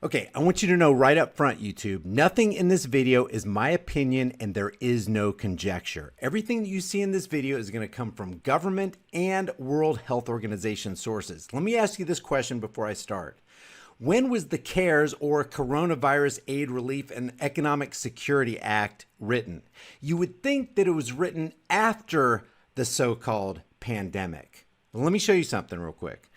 Okay, I want you to know right up front, YouTube, nothing in this video is my opinion and there is no conjecture. Everything that you see in this video is going to come from government and World Health Organization sources. Let me ask you this question before I start. When was the CARES or Coronavirus Aid, Relief, and Economic Security Act written? You would think that it was written after the so-called pandemic. Well, let me show you something real quick.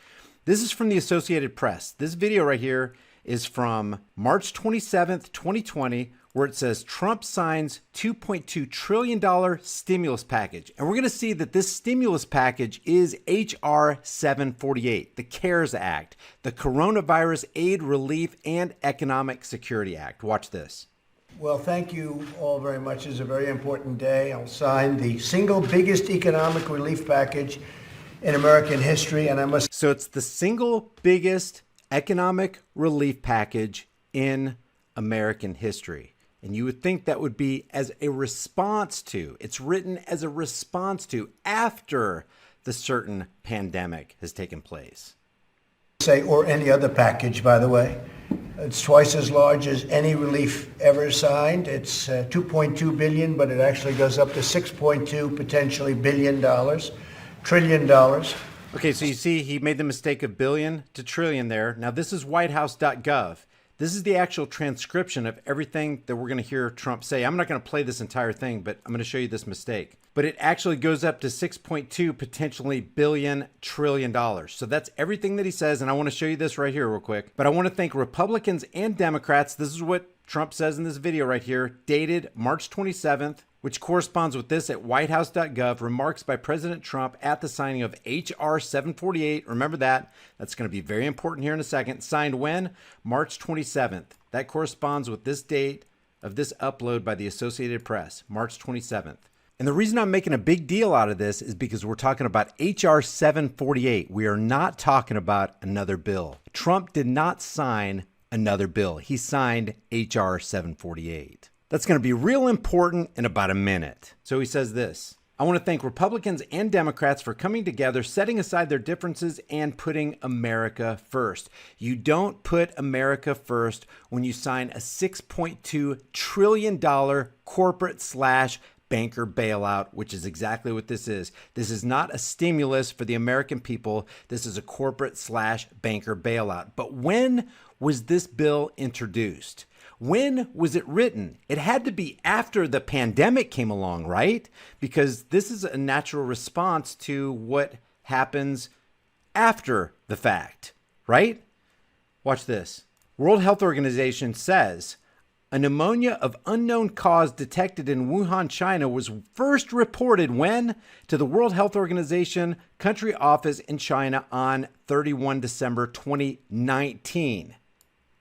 This is from the Associated Press. This video right here is from March 27th, 2020, where it says Trump signs $2.2 trillion stimulus package. And we're going to see that this stimulus package is H.R. 748, the CARES Act, the Coronavirus Aid, Relief, and Economic Security Act. Watch this. Well, thank you all very much. It's a very important day. I'll sign the single biggest economic relief package in American history, and I must... So it's the single biggest economic relief package in American history. And you would think that would be as a response to, it's written as a response to after the certain pandemic has taken place. Say, or any other package, by the way. It's twice as large as any relief ever signed. It's $2.2 billion, but it actually goes up to $6.2 potentially trillion dollars. Okay, so you see he made the mistake of billion to trillion there. Now this is whitehouse.gov. This is the actual transcription of everything that we're going to hear Trump say. I'm not going to play this entire thing, but I'm going to show you this mistake. But it actually goes up to 6.2 potentially billion trillion dollars. So that's everything that he says, and I want to show you this right here real quick. But I want to thank Republicans and Democrats. This is what Trump says in this video right here, dated March 27th, which corresponds with this at whitehouse.gov, remarks by President Trump at the signing of H.R. 748. Remember that. That's going to be very important here in a second. Signed when? March 27th. That corresponds with this date of this upload by the Associated Press, March 27th. And the reason I'm making a big deal out of this is because we're talking about H.R. 748. We are not talking about another bill. Trump did not sign another bill. He signed H.R. 748. That's going to be real important in about a minute. So he says this: I want to thank Republicans and Democrats for coming together, setting aside their differences and putting America first. You don't put America first when you sign a $6.2 trillion corporate / banker bailout, which is exactly what this is. This is not a stimulus for the American people. This is a corporate / banker bailout. But when was this bill introduced? When was it written? It had to be after the pandemic came along, right? Because this is a natural response to what happens after the fact, right? Watch this. World Health Organization says a pneumonia of unknown cause detected in Wuhan, China was first reported when? To the World Health Organization country office in China on 31 December 2019.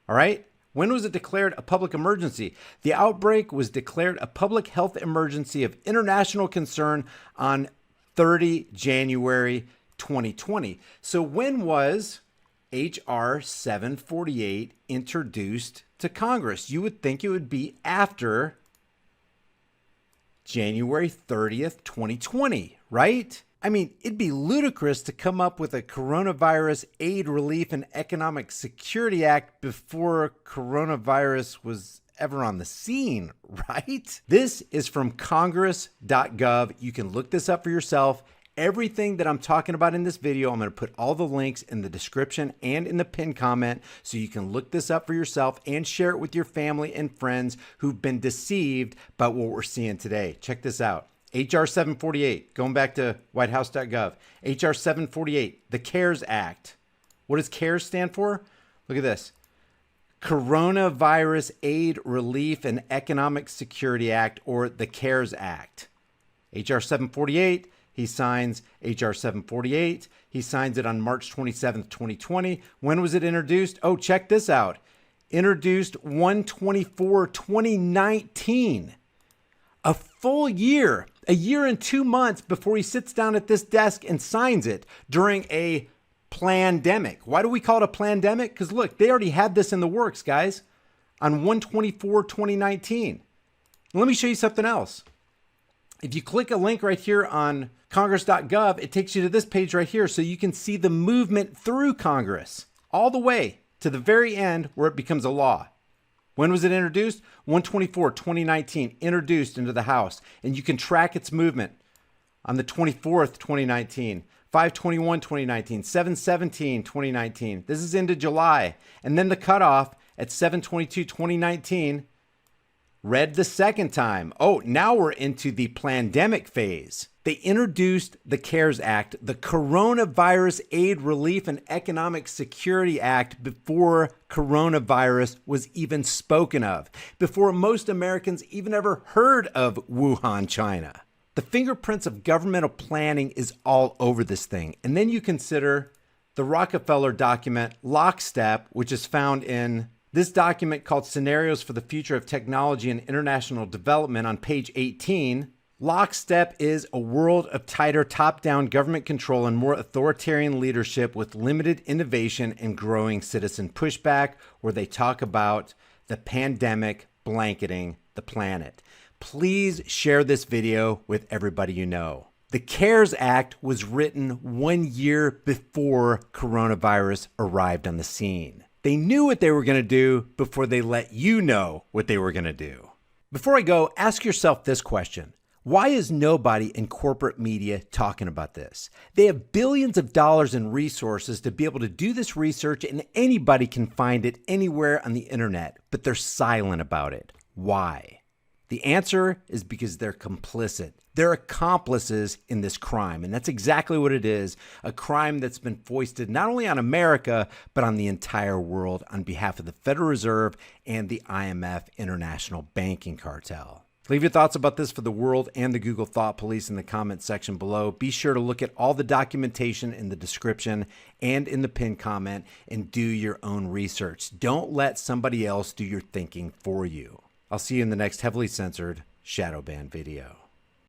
All right? When was it declared a public emergency? The outbreak was declared a public health emergency of international concern on 30 January 2020. So when was H.R. 748 introduced to Congress? You would think it would be after January 30th, 2020, right? I mean, it'd be ludicrous to come up with a Coronavirus Aid, Relief, and Economic Security Act before coronavirus was ever on the scene, right? This is from congress.gov. You can look this up for yourself. Everything that I'm talking about in this video, I'm going to put all the links in the description and in the pinned comment so you can look this up for yourself and share it with your family and friends who've been deceived by what we're seeing today. Check this out. H.R. 748, going back to whitehouse.gov. H.R. 748, the CARES Act. What does CARES stand for? Look at this. Coronavirus Aid, Relief, and Economic Security Act, or the CARES Act. H.R. 748, he signs H.R. 748. He signs it on March 27th, 2020. When was it introduced? Oh, check this out. Introduced 1/24/2019. A full year, a year and 2 months before he sits down at this desk and signs it during a plandemic. Why do we call it a plandemic? Because look, they already had this in the works, guys, on 1/24/2019. Let me show you something else. If you click a link right here on congress.gov, it takes you to this page right here so you can see the movement through Congress all the way to the very end where it becomes a law. When was it introduced? 1/24/2019, introduced into the House, and you can track its movement on the 24th, 2019, 5/21/2019, 7/17/2019. This is into July. And then the cutoff at 7/22/2019 read the second time. Oh, now we're into the pandemic phase. They introduced the CARES Act, the Coronavirus Aid, Relief, and Economic Security Act, before coronavirus was even spoken of, before most Americans even ever heard of Wuhan, China. The fingerprints of governmental planning is all over this thing. And then you consider the Rockefeller document, Lockstep, which is found in this document called Scenarios for the Future of Technology and International Development on page 18. Lockstep is a world of tighter top-down government control and more authoritarian leadership with limited innovation and growing citizen pushback, where they talk about the pandemic blanketing the planet. Please share this video with everybody you know. The CARES Act was written 1 year before coronavirus arrived on the scene. They knew what they were going to do before they let you know what they were going to do. Before I go, ask yourself this question. Why is nobody in corporate media talking about this? They have billions of dollars in resources to be able to do this research, and anybody can find it anywhere on the internet, but they're silent about it. Why? The answer is because they're complicit. They're accomplices in this crime, and that's exactly what it is, a crime that's been foisted not only on America, but on the entire world on behalf of the Federal Reserve and the IMF International Banking Cartel. Leave your thoughts about this for the world and the Google Thought Police in the comments section below. Be sure to look at all the documentation in the description and in the pinned comment and do your own research. Don't let somebody else do your thinking for you. I'll see you in the next heavily censored shadow ban video.